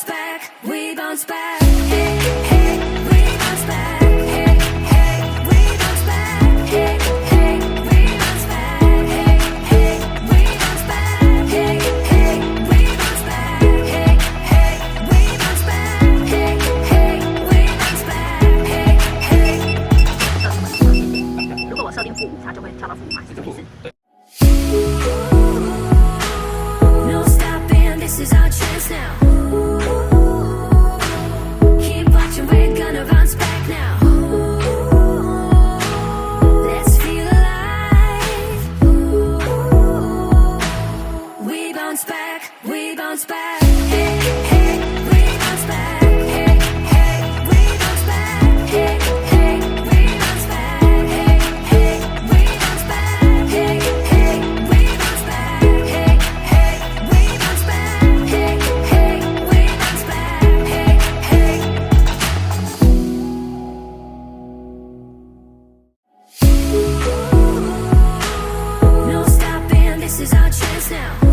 bounce back, we bounce back. Hey, hey, we bounce back. Hey, hey, we bounce back. Hey, hey, we bounce back. Hey, hey, we bounce back. Hey, hey, we bounce back. Hey, hey, we bounce back. Hey, hey, we bounce back. Hey, hey. 如果我设定负5，它就会跳到负5嘛，是这个意思。对。No stopping, this is our chance now. Keep watching, we're gonna bounce back now. Let's feel alive. We bounce back, we bounce back. Hey, hey, we bounce back. Hey, hey, we bounce back. Hey, hey, we bounce back. Hey, hey, we bounce back. Hey, hey, we bounce back. Hey, hey, we bounce back. Hey, hey, we bounce back. Hey, hey. No stopping, this is our chance now.